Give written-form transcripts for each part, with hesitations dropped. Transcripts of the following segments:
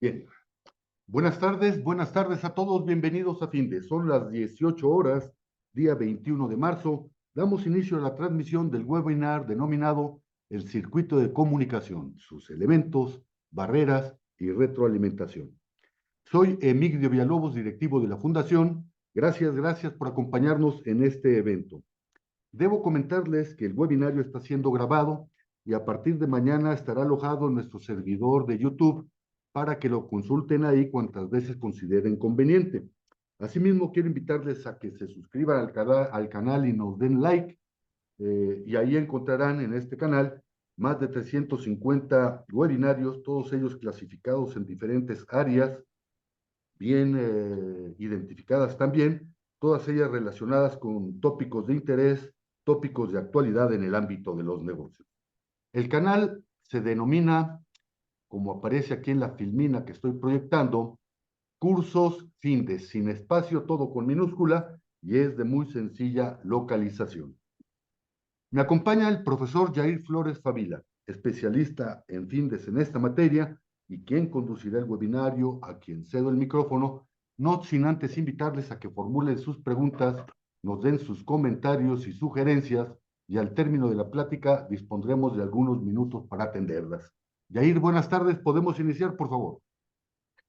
Bien, buenas tardes a todos, bienvenidos a Findes. Son las 18 horas, día 21 de marzo. Damos inicio a la transmisión del webinar denominado El Circuito de Comunicación, sus elementos, barreras y retroalimentación. Soy Emigdio Villalobos, directivo de la Fundación. Gracias por acompañarnos en este evento. Debo comentarles que el webinario está siendo grabado y a partir de mañana estará alojado en nuestro servidor de YouTube para que lo consulten ahí cuantas veces consideren conveniente. Asimismo, quiero invitarles a que se suscriban al canal y nos den like, y ahí encontrarán en este canal más de 350 webinarios, todos ellos clasificados en diferentes áreas, bien identificadas también, todas ellas relacionadas con tópicos de interés, tópicos de actualidad en el ámbito de los negocios. El canal se denomina, como aparece aquí en la filmina que estoy proyectando, Cursos Findes, sin espacio, todo con minúscula, y es de muy sencilla localización. Me acompaña el profesor Jair Flores Favila, especialista en Findes en esta materia y quien conducirá el webinario, a quien cedo el micrófono, no sin antes invitarles a que formulen sus preguntas, nos den sus comentarios y sugerencias y al término de la plática dispondremos de algunos minutos para atenderlas. Jair, buenas tardes, ¿podemos iniciar, por favor?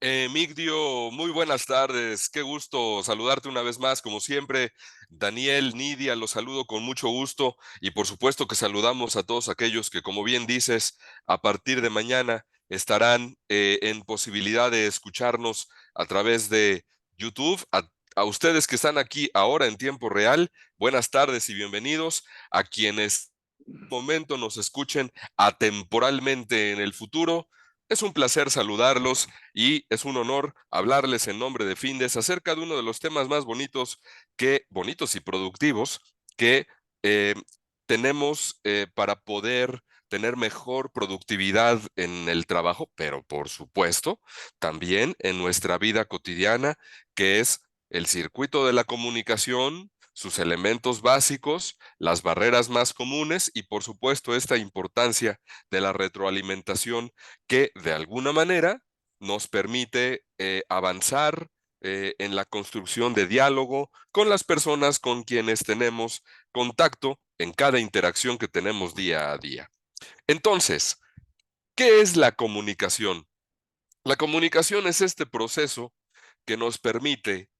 Migdio, muy buenas tardes. Qué gusto saludarte una vez más, como siempre. Daniel, Nidia, los saludo con mucho gusto y por supuesto que saludamos a todos aquellos que, como bien dices, a partir de mañana estarán en posibilidad de escucharnos a través de YouTube. A ustedes que están aquí ahora en tiempo real, buenas tardes y bienvenidos. A quienes momento nos escuchen atemporalmente en el futuro. Es un placer saludarlos y es un honor hablarles en nombre de Findes acerca de uno de los temas más bonitos y productivos que eh, tenemos para poder tener mejor productividad en el trabajo, pero por supuesto también en nuestra vida cotidiana, que es el circuito de la comunicación, sus elementos básicos, las barreras más comunes y por supuesto esta importancia de la retroalimentación que de alguna manera nos permite avanzar en la construcción de diálogo con las personas con quienes tenemos contacto en cada interacción que tenemos día a día. Entonces, ¿qué es la comunicación? La comunicación es este proceso que nos permite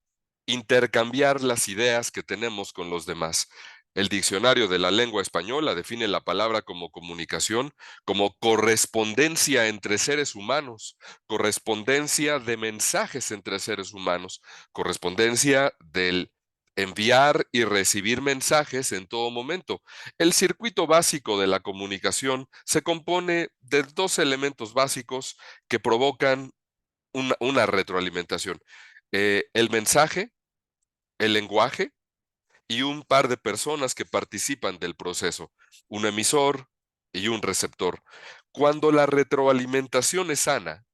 intercambiar las ideas que tenemos con los demás. El diccionario de la lengua española define la palabra como comunicación, como correspondencia entre seres humanos, correspondencia de mensajes entre seres humanos, correspondencia del enviar y recibir mensajes en todo momento. El circuito básico de la comunicación se compone de dos elementos básicos que provocan una retroalimentación. El mensaje, el lenguaje y un par de personas que participan del proceso, un emisor y un receptor. Cuando la retroalimentación es sana,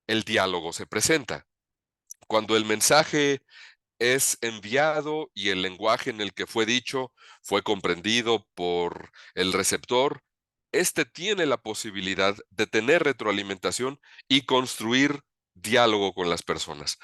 el diálogo se presenta. Cuando el mensaje es enviado y el lenguaje en el que fue dicho fue comprendido por el receptor, este tiene la posibilidad de tener retroalimentación y construir diálogo con las personas.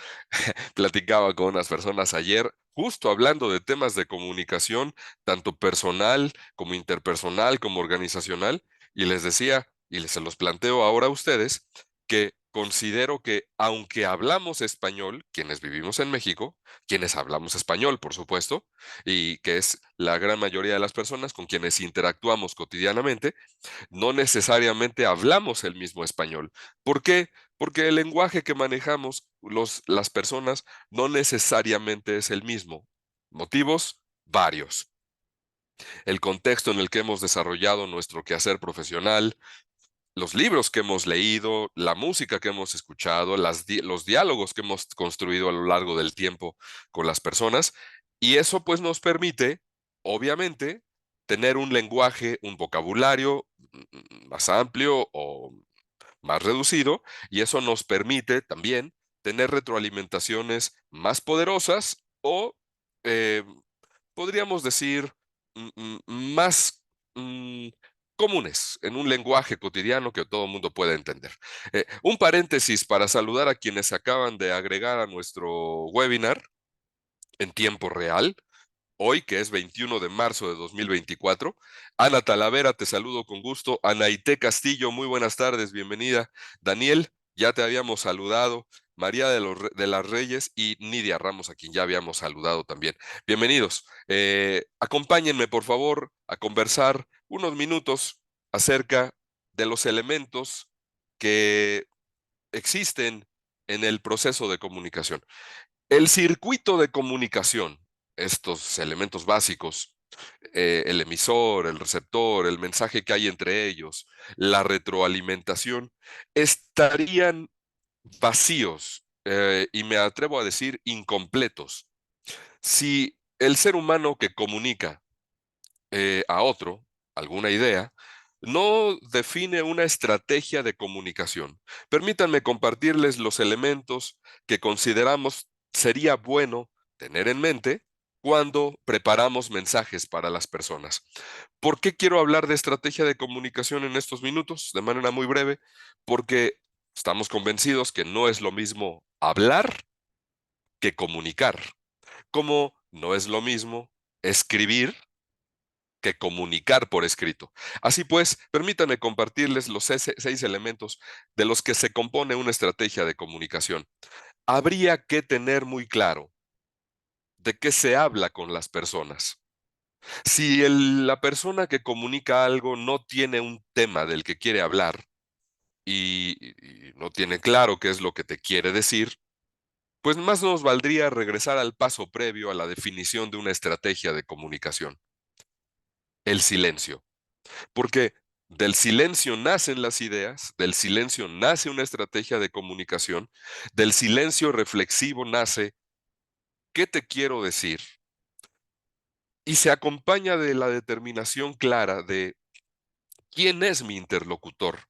Platicaba con unas personas ayer, justo hablando de temas de comunicación, tanto personal como interpersonal, como organizacional, y les decía, y se los planteo ahora a ustedes, que considero que aunque hablamos español, quienes vivimos en México, quienes hablamos español, por supuesto, y que es la gran mayoría de las personas con quienes interactuamos cotidianamente, no necesariamente hablamos el mismo español. ¿Por qué? Porque el lenguaje que manejamos las personas no necesariamente es el mismo. Motivos varios. El contexto en el que hemos desarrollado nuestro quehacer profesional, los libros que hemos leído, la música que hemos escuchado, los diálogos que hemos construido a lo largo del tiempo con las personas, y eso pues nos permite, obviamente, tener un lenguaje, un vocabulario más amplio o más reducido, y eso nos permite también tener retroalimentaciones más poderosas o eh, podríamos decir más mm, comunes, en un lenguaje cotidiano que todo el mundo pueda entender. Un paréntesis para saludar a quienes se acaban de agregar a nuestro webinar en tiempo real. Hoy, que es 21 de marzo de 2024. Ana Talavera, te saludo con gusto. Anaité Castillo, muy buenas tardes, bienvenida. Daniel, ya te habíamos saludado. María de las Reyes y Nidia Ramos, a quien ya habíamos saludado también. Bienvenidos. Acompáñenme, por favor, a conversar unos minutos acerca de los elementos que existen en el proceso de comunicación. El circuito de comunicación, estos elementos básicos, el emisor, el receptor, el mensaje que hay entre ellos, la retroalimentación, estarían vacíos y me atrevo a decir incompletos si el ser humano que comunica a otro alguna idea no define una estrategia de comunicación. Permítanme compartirles los elementos que consideramos sería bueno tener en mente cuando preparamos mensajes para las personas. ¿Por qué quiero hablar de estrategia de comunicación en estos minutos? De manera muy breve, porque estamos convencidos que no es lo mismo hablar que comunicar, como no es lo mismo escribir que comunicar por escrito. Así pues, permítanme compartirles los seis elementos de los que se compone una estrategia de comunicación. Habría que tener muy claro de qué se habla con las personas. Si la persona que comunica algo no tiene un tema del que quiere hablar y no tiene claro qué es lo que te quiere decir, pues más nos valdría regresar al paso previo a la definición de una estrategia de comunicación: el silencio. Porque del silencio nacen las ideas, del silencio nace una estrategia de comunicación, del silencio reflexivo nace ¿qué te quiero decir? Y se acompaña de la determinación clara de quién es mi interlocutor.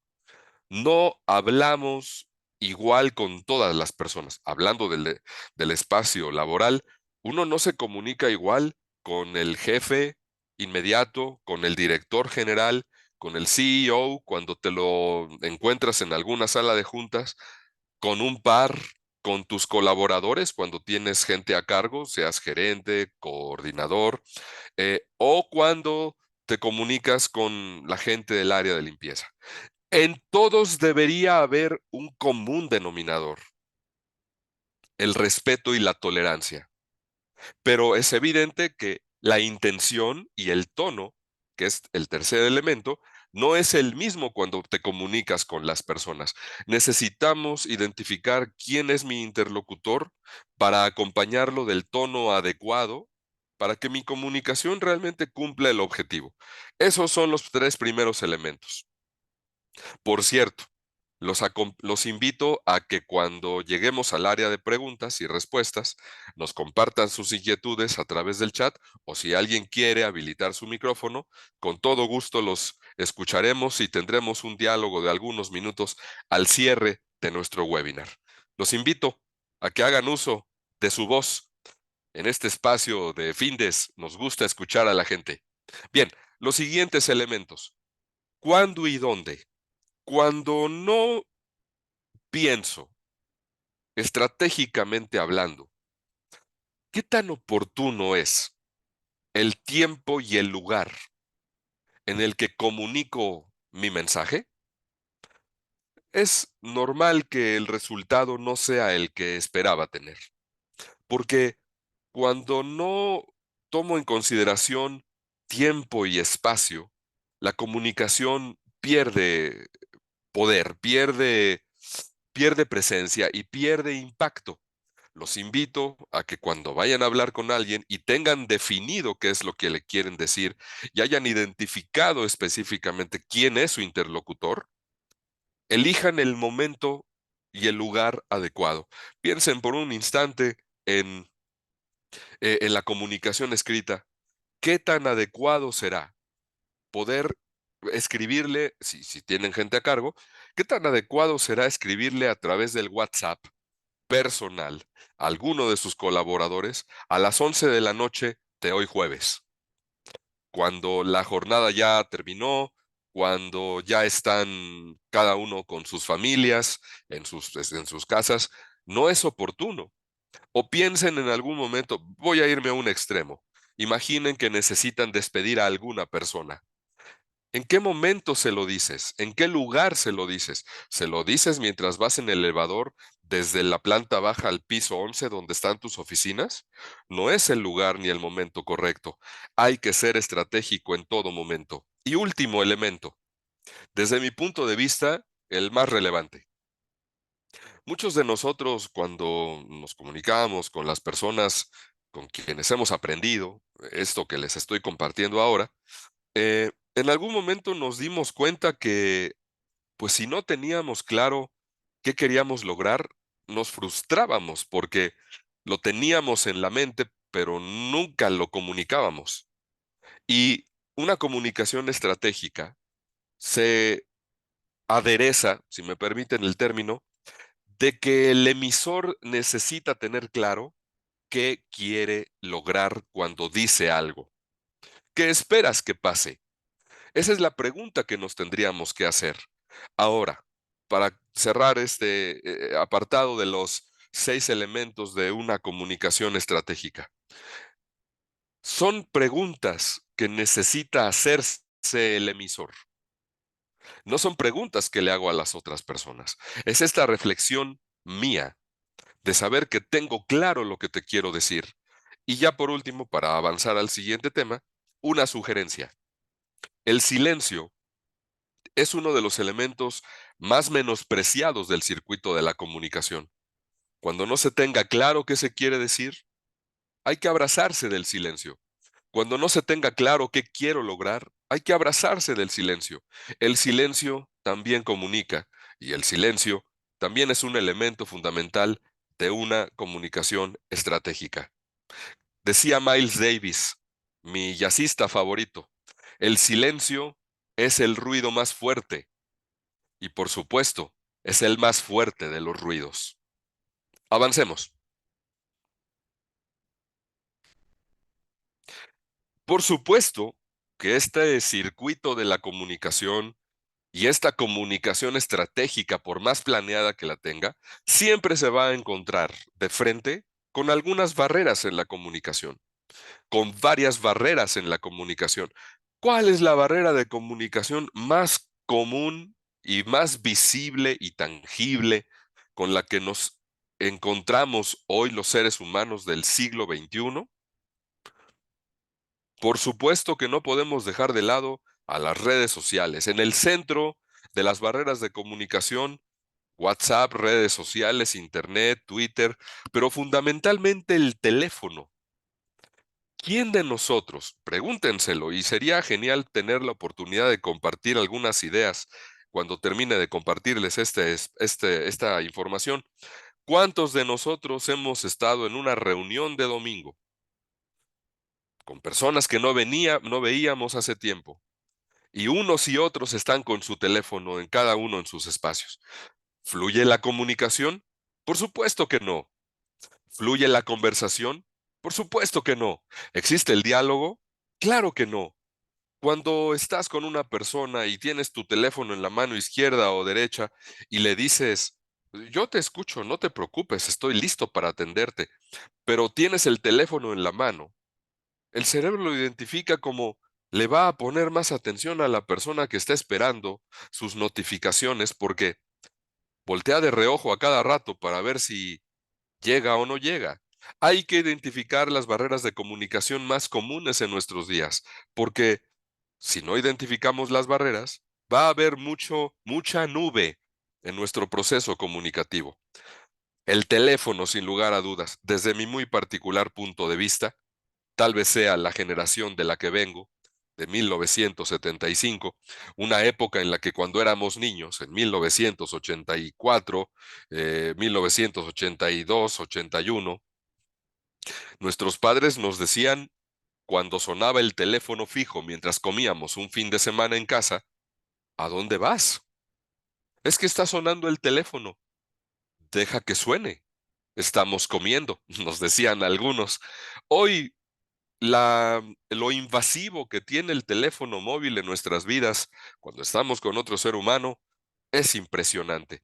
No hablamos igual con todas las personas. Hablando del espacio laboral, uno no se comunica igual con el jefe inmediato, con el director general, con el CEO, cuando te lo encuentras en alguna sala de juntas, con un par, con tus colaboradores, cuando tienes gente a cargo, seas gerente, coordinador, o cuando te comunicas con la gente del área de limpieza. En todos debería haber un común denominador: el respeto y la tolerancia. Pero es evidente que la intención y el tono, que es el tercer elemento, no es el mismo cuando te comunicas con las personas. Necesitamos identificar quién es mi interlocutor para acompañarlo del tono adecuado para que mi comunicación realmente cumpla el objetivo. Esos son los tres primeros elementos. Por cierto, los invito a que cuando lleguemos al área de preguntas y respuestas, nos compartan sus inquietudes a través del chat, o si alguien quiere habilitar su micrófono, con todo gusto los escucharemos y tendremos un diálogo de algunos minutos al cierre de nuestro webinar. Los invito a que hagan uso de su voz. En este espacio de Findes nos gusta escuchar a la gente. Bien, los siguientes elementos: ¿cuándo y dónde? Cuando no pienso, estratégicamente hablando, ¿qué tan oportuno es el tiempo y el lugar en el que comunico mi mensaje? Es normal que el resultado no sea el que esperaba tener, porque cuando no tomo en consideración tiempo y espacio, la comunicación pierde poder, pierde presencia y pierde impacto. Los invito a que cuando vayan a hablar con alguien y tengan definido qué es lo que le quieren decir y hayan identificado específicamente quién es su interlocutor, elijan el momento y el lugar adecuado. Piensen por un instante en la comunicación escrita. ¿Qué tan adecuado será poder escribirle, si tienen gente a cargo, qué tan adecuado será escribirle a través del WhatsApp personal a alguno de sus colaboradores a las 11 de la noche de hoy jueves, cuando la jornada ya terminó, cuando ya están cada uno con sus familias, en sus casas, no es oportuno. O piensen en algún momento, voy a irme a un extremo. Imaginen que necesitan despedir a alguna persona. ¿En qué momento se lo dices? ¿En qué lugar se lo dices? ¿Se lo dices mientras vas en el elevador desde la planta baja al piso 11 donde están tus oficinas? No es el lugar ni el momento correcto. Hay que ser estratégico en todo momento. Y último elemento, desde mi punto de vista, el más relevante. Muchos de nosotros cuando nos comunicamos con las personas con quienes hemos aprendido esto que les estoy compartiendo ahora, en algún momento nos dimos cuenta que, pues si no teníamos claro qué queríamos lograr, nos frustrábamos porque lo teníamos en la mente, pero nunca lo comunicábamos. Y una comunicación estratégica se adereza, si me permiten el término, de que el emisor necesita tener claro qué quiere lograr cuando dice algo. ¿Qué esperas que pase? Esa es la pregunta que nos tendríamos que hacer. Ahora, para cerrar este apartado de los 6 elementos de una comunicación estratégica, son preguntas que necesita hacerse el emisor. No son preguntas que le hago a las otras personas. Es esta reflexión mía de saber que tengo claro lo que te quiero decir. Y ya por último, para avanzar al siguiente tema, una sugerencia. El silencio es uno de los elementos más menospreciados del circuito de la comunicación. Cuando no se tenga claro qué se quiere decir, hay que abrazarse del silencio. Cuando no se tenga claro qué quiero lograr, hay que abrazarse del silencio. El silencio también comunica y el silencio también es un elemento fundamental de una comunicación estratégica. Decía Miles Davis, mi jazzista favorito, el silencio es el ruido más fuerte y por supuesto es el más fuerte de los ruidos. Avancemos. Por supuesto que este circuito de la comunicación y esta comunicación estratégica, por más planeada que la tenga, siempre se va a encontrar de frente con algunas barreras en la comunicación, con varias barreras en la comunicación. ¿Cuál es la barrera de comunicación más común y más visible y tangible con la que nos encontramos hoy los seres humanos del siglo XXI? Por supuesto que no podemos dejar de lado a las redes sociales. En el centro de las barreras de comunicación, WhatsApp, redes sociales, Internet, Twitter, pero fundamentalmente el teléfono. ¿Quién de nosotros? Pregúntenselo y sería genial tener la oportunidad de compartir algunas ideas cuando termine de compartirles esta información. ¿Cuántos de nosotros hemos estado en una reunión de domingo con personas que no veíamos hace tiempo? Y unos y otros están con su teléfono en cada uno en sus espacios. ¿Fluye la comunicación? Por supuesto que no. ¿Fluye la conversación? Por supuesto que no. ¿Existe el diálogo? Claro que no. Cuando estás con una persona y tienes tu teléfono en la mano izquierda o derecha y le dices, yo te escucho, no te preocupes, estoy listo para atenderte, pero tienes el teléfono en la mano, el cerebro lo identifica como le va a poner más atención a la persona que está esperando sus notificaciones porque voltea de reojo a cada rato para ver si llega o no llega. Hay que identificar las barreras de comunicación más comunes en nuestros días, porque si no identificamos las barreras, va a haber mucha nube en nuestro proceso comunicativo. El teléfono, sin lugar a dudas, desde mi muy particular punto de vista, tal vez sea la generación de la que vengo, de 1975, una época en la que cuando éramos niños, en 1984, 1982, 81, nuestros padres nos decían, cuando sonaba el teléfono fijo mientras comíamos un fin de semana en casa, ¿a dónde vas? Es que está sonando el teléfono. Deja que suene. Estamos comiendo, nos decían algunos. Hoy lo invasivo que tiene el teléfono móvil en nuestras vidas cuando estamos con otro ser humano es impresionante.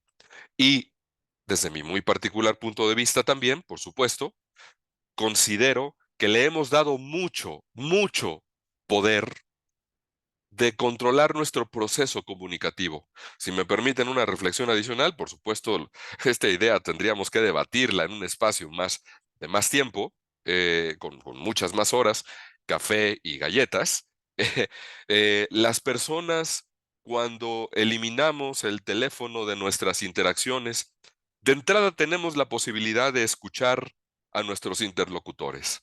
Y desde mi muy particular punto de vista también, por supuesto, considero que le hemos dado mucho, mucho poder de controlar nuestro proceso comunicativo. Si me permiten una reflexión adicional, por supuesto, esta idea tendríamos que debatirla en un espacio de más tiempo, con muchas más horas, café y galletas. Las personas, cuando eliminamos el teléfono de nuestras interacciones, de entrada tenemos la posibilidad de escuchar a nuestros interlocutores.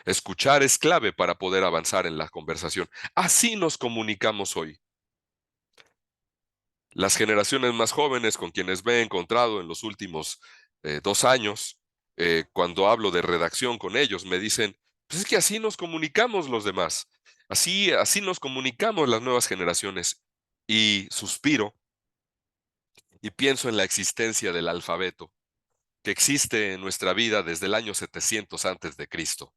Escuchar es clave para poder avanzar en la conversación. Así nos comunicamos hoy. Las generaciones más jóvenes con quienes me he encontrado en los últimos 2 años, cuando hablo de redacción con ellos, me dicen, pues es que así nos comunicamos los demás. Así nos comunicamos las nuevas generaciones. Y suspiro y pienso en la existencia del alfabeto, que existe en nuestra vida desde el año 700 antes de Cristo,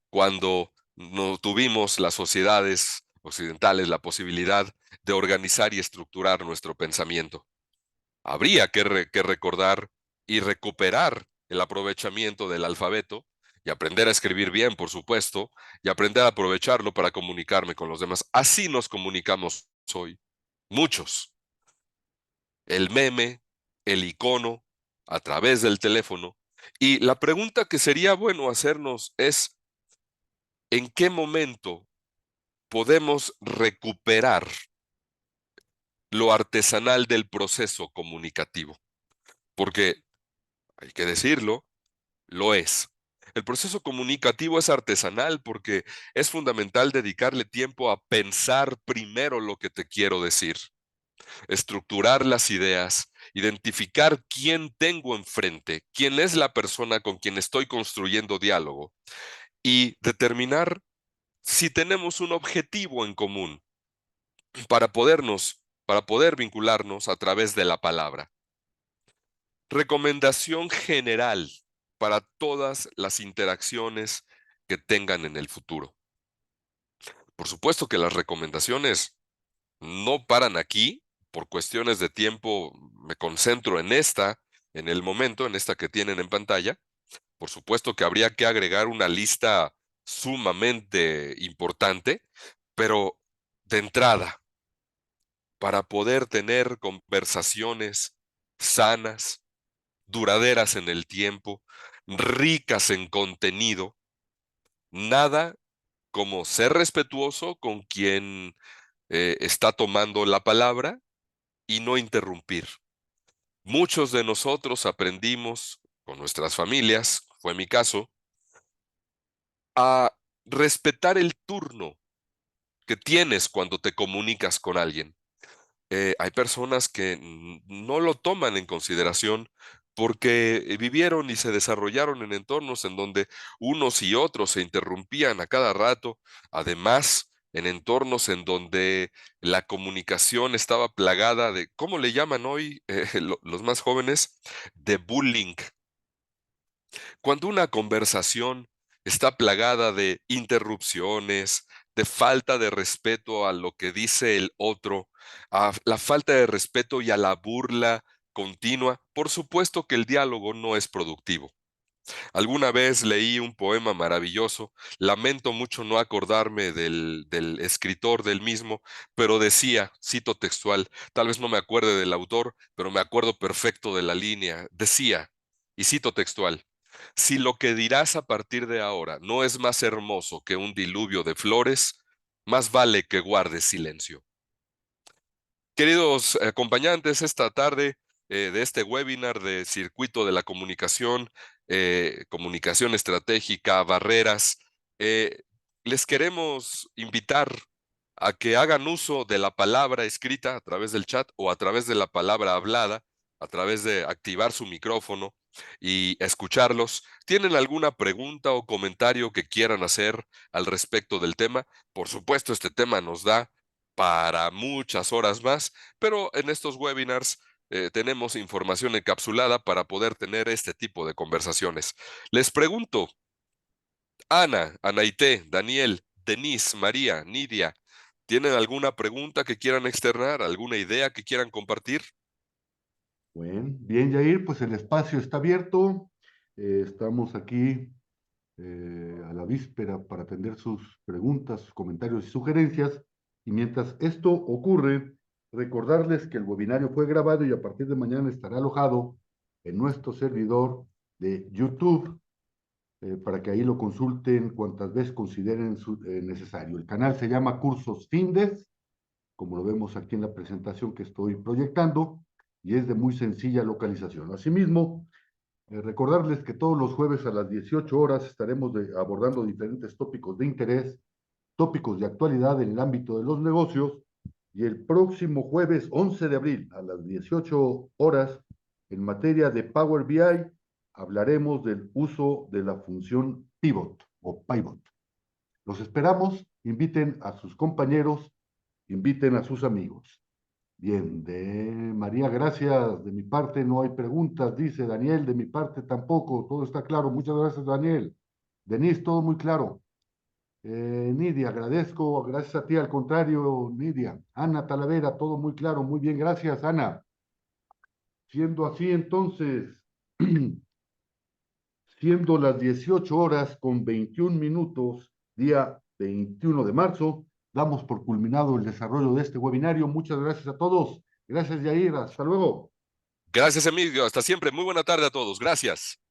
cuando no tuvimos las sociedades occidentales la posibilidad de organizar y estructurar nuestro pensamiento. Habría que recordar y recuperar el aprovechamiento del alfabeto y aprender a escribir bien, por supuesto, y aprender a aprovecharlo para comunicarme con los demás. Así nos comunicamos hoy. Muchos. El meme, el icono, a través del teléfono. Y la pregunta que sería bueno hacernos es, ¿en qué momento podemos recuperar lo artesanal del proceso comunicativo? Porque, hay que decirlo, lo es. El proceso comunicativo es artesanal porque es fundamental dedicarle tiempo a pensar primero lo que te quiero decir, estructurar las ideas, identificar quién tengo enfrente, quién es la persona con quien estoy construyendo diálogo y determinar si tenemos un objetivo en común para poder vincularnos a través de la palabra. Recomendación general para todas las interacciones que tengan en el futuro. Por supuesto que las recomendaciones no paran aquí. Por cuestiones de tiempo me concentro en el momento, en esta que tienen en pantalla. Por supuesto que habría que agregar una lista sumamente importante, pero de entrada, para poder tener conversaciones sanas, duraderas en el tiempo, ricas en contenido, nada como ser respetuoso con quien está tomando la palabra y no interrumpir. Muchos de nosotros aprendimos con nuestras familias, fue mi caso, a respetar el turno que tienes cuando te comunicas con alguien. Hay personas que no lo toman en consideración porque vivieron y se desarrollaron en entornos en donde unos y otros se interrumpían a cada rato, además en entornos en donde la comunicación estaba plagada de, ¿cómo le llaman hoy los más jóvenes? De bullying. Cuando una conversación está plagada de interrupciones, de falta de respeto a lo que dice el otro, a la falta de respeto y a la burla continua, por supuesto que el diálogo no es productivo. Alguna vez leí un poema maravilloso, lamento mucho no acordarme del escritor del mismo, pero decía, cito textual, tal vez no me acuerde del autor, pero me acuerdo perfecto de la línea, decía, y cito textual, si lo que dirás a partir de ahora no es más hermoso que un diluvio de flores, más vale que guardes silencio. Queridos acompañantes, esta tarde de este webinar de Circuito de la Comunicación, Comunicación Estratégica, Barreras, eh, les queremos invitar a que hagan uso de la palabra escrita a través del chat o a través de la palabra hablada, a través de activar su micrófono y escucharlos. ¿Tienen alguna pregunta o comentario que quieran hacer al respecto del tema? Por supuesto, este tema nos da para muchas horas más, pero en estos webinars tenemos información encapsulada para poder tener este tipo de conversaciones. Les pregunto, Ana, Anaité, Daniel, Denise, María, Nidia, ¿tienen alguna pregunta que quieran externar? ¿Alguna idea que quieran compartir? Bueno, bien, Yair, pues el espacio está abierto. Estamos aquí a la víspera para atender sus preguntas, sus comentarios y sugerencias. Y mientras esto ocurre, recordarles que el webinario fue grabado y a partir de mañana estará alojado en nuestro servidor de YouTube para que ahí lo consulten cuantas veces consideren necesario. El canal se llama Cursos Findes, como lo vemos aquí en la presentación que estoy proyectando, y es de muy sencilla localización. Asimismo, recordarles que todos los jueves a las 18 horas estaremos abordando diferentes tópicos de interés, tópicos de actualidad en el ámbito de los negocios, y el próximo jueves 11 de abril a las 18 horas, en materia de Power BI, hablaremos del uso de la función pivot o pivot. Los esperamos, inviten a sus compañeros, inviten a sus amigos. Bien, de María, gracias. De mi parte no hay preguntas, dice Daniel. De mi parte tampoco, todo está claro. Muchas gracias, Daniel. Denise, todo muy claro. Nidia, agradezco, gracias a ti, al contrario, Nidia. Ana Talavera, todo muy claro, muy bien, gracias, Ana. Siendo así, entonces, siendo las 18 horas con 21 minutos, día 21 de marzo, damos por culminado el desarrollo de este webinario. Muchas gracias a todos. Gracias, Yair. Hasta luego. Gracias, Emilio. Hasta siempre. Muy buena tarde a todos. Gracias.